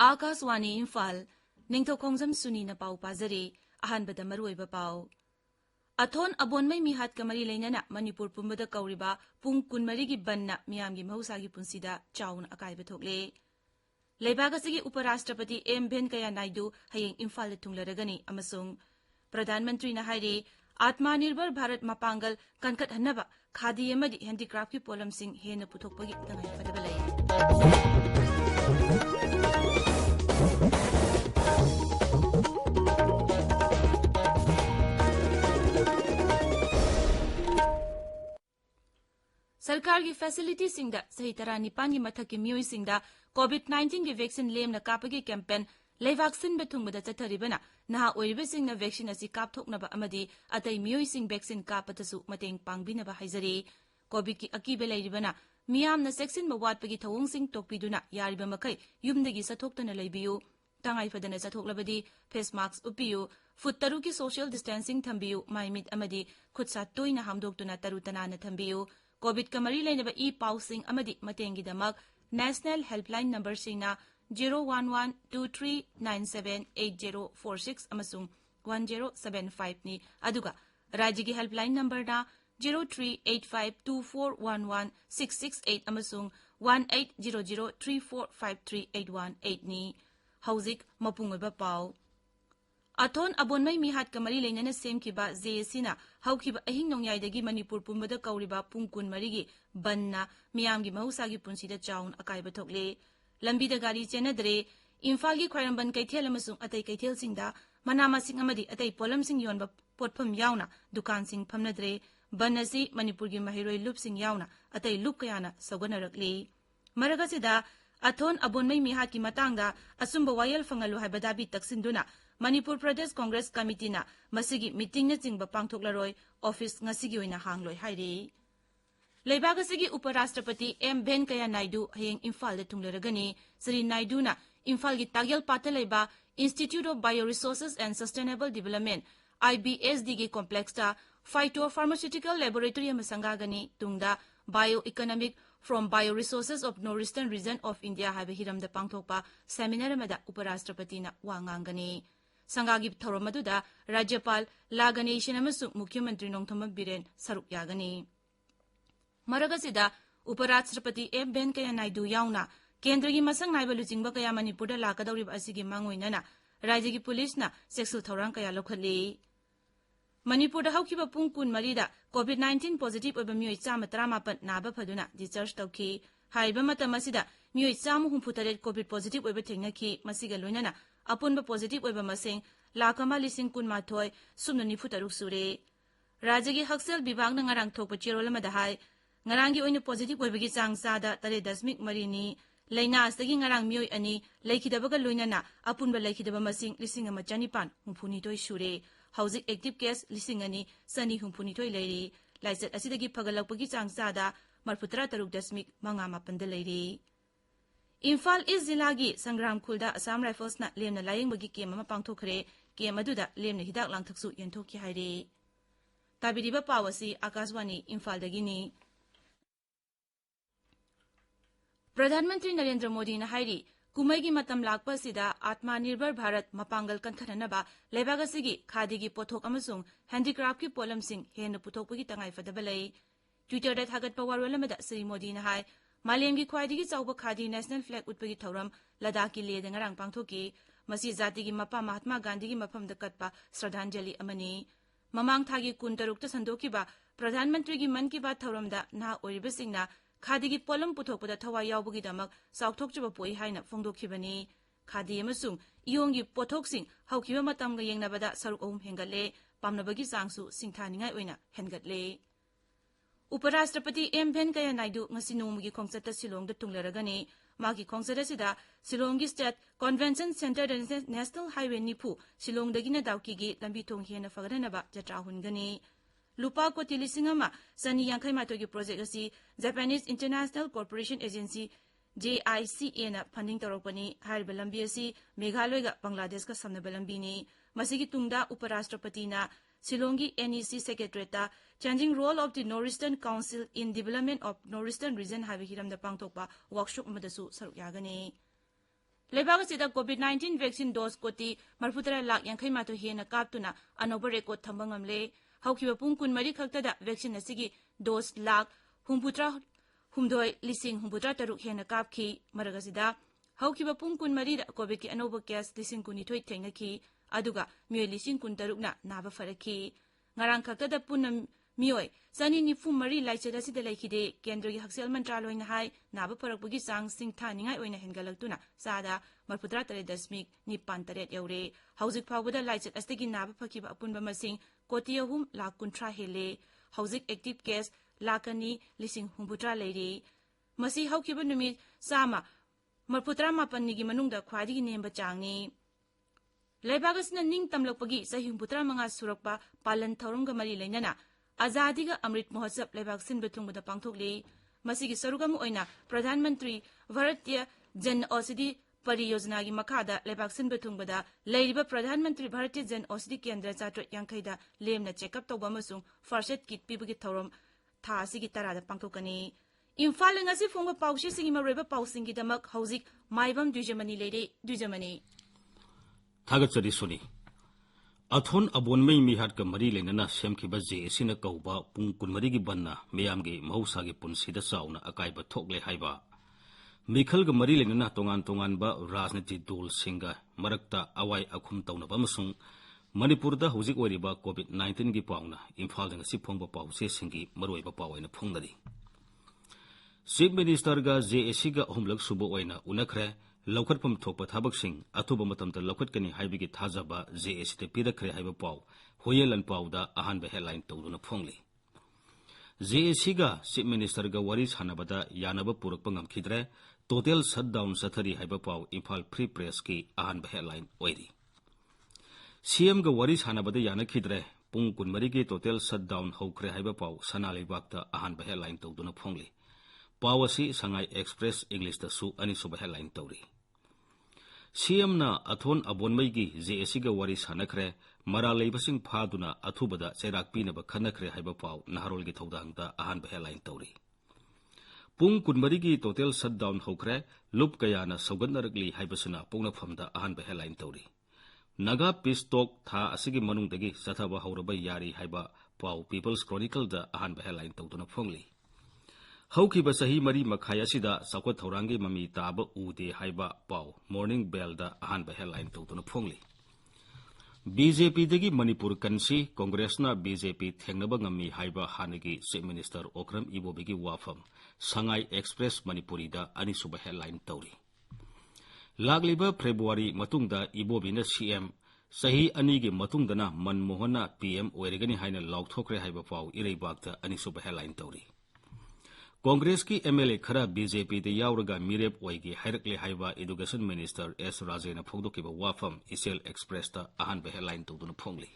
Akaswani Imphal, Ningthoukhongjam Suni na pau pazari, ahanbada maruoiba pau. Athon abonmai mihat kamari lenyana Manipur pumbada kauriba pung kunmarigi banna miyamgi mahusagi punsida chaun akaiba thokle. Leibhagasigi Uparashtrapati M. Venkaiah Naidu hayeng Imphal thunglaragani amasung Pradhan Mantri na hairi Atmanirbhar Bharat Mapangal kankat hanaba khadi amadi handicraft ki polam sing hena puthokpagi tangai padabalai. सरकार की facility सिंगदा सही तरह निपान की मथक की मियोई सिंगदा कोविड-19 की vaccine लेम न कापगी campaign लेवाक्सिन बेथुंगबदा चथरिबना नहा ओइबे सिंगना vaccine असि कापथोकनबा अमदी अतै मियोई सिंग वैक्सीन कापतसु मतेंग पांगबिनबा हाइजरी कोविड की अकीबे लैरिबना मियामना सेक्सिन मवाटपगी थवोंग सिंग तोकपिदुना यारिबा मखै युमदगी सथोक्तना लैबियु तंगाई फदना सथोकलबदी फेस मास्क उपियु फुट तरु की सोशल डिस्टेंसिंग थंबियु माइमिट अमदी खुदसा तोइना हामदोक्तुना तरुतनाना थंबियु कोविड का मरी लेनबा ई पाउसिंग अमदी मतेंगी दमक नेशनल हेल्पलाइन नंबर सिंगना 01123978046 अमसुंग 1075 नि अदुगा राज्य की हेल्पलाइन नंबर ना 0385241166 अमसुंग 1800345381 नि हौजिक मपुंगबा पाउ अथोन अबोनमई मिहात कमरी लेनना सेमखिबा जेएसीना हौखिबा अहिंग नोंयाइदगी मणिपुर पुंबदा कौरिबा पुंग कुनमरीगी बन्ना मियामगी महौसागी पुंसीदा चाउन अकाइबा थोकले लंबीदा गाड़ी चेनदरे इम्फालगी ख्वाइरंबन कैथेल अमसुंग अतै कैथेलसिंगदा मनामासिंग अमदी अतै पोलमसिंग योनबा पोटफम यावना दुकानसिंग फमनदरे बनसी मणिपुरगी महिरोय लुपसिंग यावना अतै लुप कयाना सौगनरकले मरगसिदा अथोन अबोनमई मिहात की मतांगदा असुंबा वायल फंगलु हाइबदाबी तक्सिंदुना मणिपुर प्रदेश कांग्रेस कमिटीना मसिगी मीटिंग न चिंगबा पांगथोकलरोय ऑफिस ngasiगी ओइना हांगलोय हाइरे लेबागसिगी उपराष्ट्रपति एम वेंकैया नायडू हयेंग इम्फाल द थुंगलरगनी श्री नायडू ना इम्फाल की तागयल पाता लेबा institute of bio resources and sustainable development IBSD की कॉम्प्लेक्स ता फाइटो फार्मास्यूटिकल लैबोरेटरी संगागनी तुंगदा bio economic from bio resources of north eastern region of India हाइबे हिरमदा पांगथोकपा सेमिनार मदा उपराष्ट्रपति ना वांगांगनी संगागी थौरमदुदा राज्यपाल लागनेशन अमसुंग मुख्यमंत्री नोंथोम बिरेन सरुक यागनी मरगसिदा उपराष्ट्रपति एम वेंकैया नायडू यावना केंद्र की मसंग नाइबा लुचिंगबा कया मणिपुरदा लाकदौरिबा असिगी मांगोइनना राज्य की पुलिस ना सेक्सुअल थौरांग कया लौखले मणिपुरदा हौखिबा पुंग कुन मरीदा कोविड-19 पॉजिटिव ओइबा मियोइ 138 नाबा फदुना डिस्चार्ज तौखि हाइबा मतम असिदा मियोइ 168 कोविड पॉजिटिव ओइबा थेंगनखि मसिगा लोइनना अपुनबा पॉजिटिव ओइबा मसिंग 1,012,000 सुमना 93 सुरे राज्य की हक्सेल विभाग न ngarang थोकपा चेरोल अमदा हाइ ngaranggi ओइना पॉजिटिव ओइबगी चांग सादा 3.3 नि लेना असदगी ngarang मियोइ अनि लेखिदबगा लोइनना अपुनबा लेखिदबा मसिंग 1,592 सुरे हौजिक एक्टिव केस 2,292 लेरी लाइसेट असिदगी फगलकपगी चांग सादा 43.5 लेरी इम्फाल ईस्ट जिला की संग्राम खुलदा असम राइफल्स ना लेमना लायंगबगी केम अमा पांगथोखरे केम अदुदा लेमना हिदाक लांगथक्सु यंथोखि हाइरे ताबिरिबा पावसी आकाशवाणी इम्फाल दगिनी प्रधानमंत्री नरेंद्र मोदी ना हाइरी कुमैगी मतम लाकपसिदा आत्मनिर्भर भारत मपांगल कनखननबा लेबागसिगी खादीगी पोथोक अमसुंग हैंडीक्राफ्ट की पोलमसिंग हेन पुथोकपगी तंगाई फदबलै ट्विटर दा थागतपा वारोलमदा श्री मोदी ना हाइ मालेमगी ख्वाइदिगी चौबा खादी नेशनल फ्लैग उठपगी थौरम लद्दाख की लेद ngarang पांगथोकी मसी जाति की मपा महात्मा गांधी की मफमदा कटपा श्रद्धांजलि अमनी ममांग थागी 13 संदोखिबा प्रधानमंत्री की मन की बात थौरमदा ना ओइबसिंगना खादी की पोलम पुथोकपदा थवा यावबगी दमक साउथोकचबा पोइ हाइना फोंदोखिबनी खादी अमसुंग इयोंगी पोथोकसिंग हौखिबा मतमगा येंगनबदा सरुक अहुम हेंगले पामनबगी चांगसु सिंथानिंगाई ओइना हेनगतले उपराष्ट्रपति एम वेंकैया नायडू ngasi नोमगी खोंगचता सिलोंगदा तुंगलरगनी मागी खोंगचदासिदा सिलोंगी state convention centre national highway निफु सिलोंगदगिना दाउकीगी लंबी थोंग हेना फगरनबा जत्रा हुनगनी लुपा कोटी लिसिंग अमा सनी यांखै माथोगी प्रोजेक्ट असि Japanese international corporation agency JICA ना फंडिंग तौरपनी हाइरबा लंबी असि मेघालयगा बांग्लादेश का समनबा लंबीनी मसिगी तुंगदा उपराष्ट्रपति ना Shillongi NEC Secretariat changing role of the Northeastern Council in development of Northeastern region have hiram da pangthokpa workshop madasu saruk yagani लेबाग असिदा covid vaccine dose कोटी 43 लाख यांखै माथो हेना कापतुना अनोबा record थंबा ngamle हौखिबा पुंग 12 खक्तदा vaccine असिगी dose lakh 63,000 हेना कापखि मरगसिदा हौखिबा पुंग 12 दा Covid की अनोबा case 12,000 थेंगनखि अदुगा मियोय 13,000 ना नाबा फरखि ngarang खक्तदा Poonam मियोय Sunny निफु मरी लाइचद असिदा लेखिदे केंद्र की हक्सेल मंत्रालय ना हाय नाबा फरकबगी सांग सिंथा निंगाय ओइना हेनगलक्तुना सादा 43.9 यौरे हौजिक फावबदा लाइचद अस्तिगी नाबा फकिबा अपुनबा मसिंग कोटी 3 लाख 13 हेले हौजिक एक्टिव केस लाखनी 13 लेरी मसी हौकिबा नुमित सामा 39 गी मनुंगदा ख्वादिगी नेमबा चांगनी लेबागसना निंग तमलकपगी सही 35 सुरकपा पालन थौरंगा मरी लेनना आजादी का अमृत महोत्सव लेबाग सिन बेथुंगदा पांगथोकले मसिगी सरुगम ओइना प्रधानमंत्री भारतीय जन औषधि परियोजना की मखादा लेबाग सिन बेथुंगदा लेरिबा प्रधानमंत्री भारतीय जन औषधि केंद्र चाट्र यांखैदा लेमना चेकअप तौबा अमसुंग फर्स्ट एड किट पिबगी थौरम था असिगी तरादा पांगथोकनी इम्फाल ngasi फोंगबा पाउशे सिंगी मरेबा पाउसिंगी दमक हौजिक माइबम द्विजमनी लेरे द्विजमनी थागचरी सुनी अथोन अबोनमई मिहाट का मरी लेना सेमखिबा जेएसीना कौबा पुंग 12 की बन्ना मियामगे महौसागी पुनसिदा चाउना अकाइबा थोकले हाइबा मिखल का मरी लेना तोंगान तोंगानबा राजनीति दल सिंगा मरक्ता अवाई अखुम तौनबा मसुंग मणिपुरदा हुजिक ओइरिबा कोविड-19 की पाउना इम्फाल ngasi फोंगबा पाउसे सिंगी मरोइबा पावैना फोंगदरी चीफ मिनिस्टर का जेएसी का अहुमलक सुबो ओइना उनखरे लौखटपम थोकपा थाबकसिंग अथुबा मतमता लौखटकनी हाइबगी थाजबा जेएसी ते पिरखरे हाइबा पाउ होयेलन पाउदा अहानबा हेडलाइन तौदुना फोंगली जेएसी का चीफ मिनिस्टर का वरी सानबदा यानबा पुरकपा ngamkhidre टोटल शटडाउन सथरी हाइबा पाउ इम्फाल फ्री प्रेस की अहानबा हेडलाइन ओइरी सीएम का वरी सानबदा यानखिद्रे पुंग 12 की टोटल शटडाउन हौखरे हाइबा पाउ सनालेबागता अहानबा हेडलाइन तौदुना फोंगली पाउ असि संगाई एक्सप्रेस इंग्लिश दसु अनिसुबा हेडलाइन तौरी सीएम ना अथोन अबोनमई की जेएसी का वरी सानखरे मरा लेबसिंग फादुना अथुबदा चेराक पीनबा खनखरे हाइबा पाउ नहरोल की थौदांगदा अहानबा हेडलाइन तौरी पुंग 12 की टोटल शटडाउन हौखरे लुप कयाना सौगन्नरगली हाइबसुना पोंगनफमदा अहानबा हेडलाइन तौरी नगा पीस टॉक था असिगी मनुंगदगी सथबा हौरबा यारी हाइबा पाउ पीपल्स क्रॉनिकल दा अहानबा हेडलाइन तौदुना फोंगली हौखिबा सही मरी मखाय असिदा साखोत थौरांगी ममी ताबा उदे हाइबा पाउ मॉर्निंग बेल दा अहानबा हेडलाइन तौदुना फोंगली बीजेपी दगी मणिपुर कंसी कांग्रेसना बीजेपी थेंगनबा ngami हाइबा हानगी चीफ मिनिस्टर ओक्रम इबोबीगी वाफम संगाई एक्सप्रेस मणिपुरी दा अनिसुबा हेडलाइन तौरी लागलिबा फेब्रुवारी मतुंगदा इबोबीना सीएम सही अनिगी मतुंगदना मनमोहनना पीएम ओइरगनी हाइना लाउथोक्रे हाइबा पाउ इरेबागदा अनिसुबा हेडलाइन तौरी कांग्रेस की एमएलए खरा बीजेपी दे यावरगा मिरेप ओइगी हाइरकले हाइबा एजुकेशन मिनिस्टर एस राजेना फोंदोकिबा वाफम इसेल एक्सप्रेस ता अहानबा हेडलाइन तौदुना फोंगली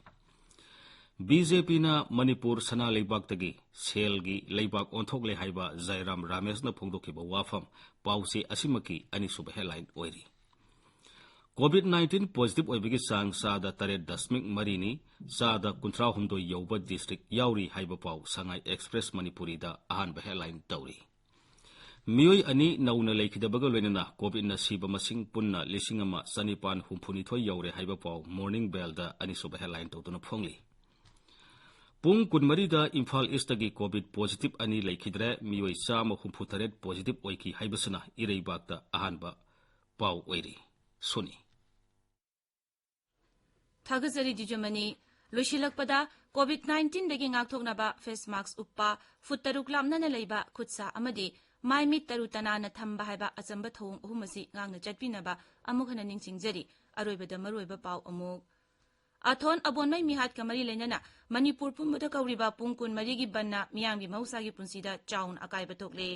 बीजेपी ना मणिपुर सना लेबागतगी सेलगी लेबाग ओंथोकले हाइबा जयराम रामेशना फोंदोकिबा वाफम पाउसे असिमकी अनिसुबा हेडलाइन ओइरी कोविड-19 पॉजिटिव ओइबगी सांग सादा 3.3 सादा 38 यौबा डिस्ट्रिक्ट याउरी हाइबा पाउ संगाई एक्सप्रेस मणिपुरी दा अहानबा हेडलाइन तौरी मियोय अनि नौना लेखिदबगा लोइनना कोविड ना सिबा मसिंग पुन्ना 1962 यौरे हाइबा पाउ मॉर्निंग बेल दा अनिसुबा हेडलाइन तौदुना फोंगली पुंग 12 दा इम्फाल ईस्टगी कोविड पॉजिटिव अनि लेखिद्रे मियोय 168 पॉजिटिव ओइकी हाइबसना इरेबागता अहानबा पाउ ओइरी सुनी थागजरी द्विजमनी लोइशिलकपदा कोविड-19 दगी ngakthoknaba face mask uppa foot 6 लामना लेबा खुत्सा अमदी माइ मिट तरु तनाना थंबा हाइबा अचंबा थौंग अहुमसी ngang चटपिनबा अमुखना निंगसिंगजरी अरोइबदा मरोइबा पाउ अमुक अथोन अबोनमई मिहात कमरी लेनना मणिपुर पुंबदा कौरिबा पुंग 12 की बन्ना मियांगी मौसागी पुंसीदा चाउन अकाइबा थोकले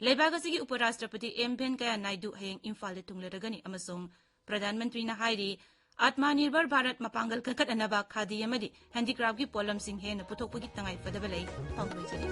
लेबागसिगी उपराष्ट्रपति एम वेंकैया नायडू हयेंग इम्फाल दे थुंगलरगनी अमसोंग प्रधानमंत्री ना हाइरी आत्मनिर्भर भारत मपांगल ककटनबा खादी अमदी हैंडीक्राफ्ट की पोलम सिंह हेन पुथोकपगी तंगाई फदबलई पाउलोइजरी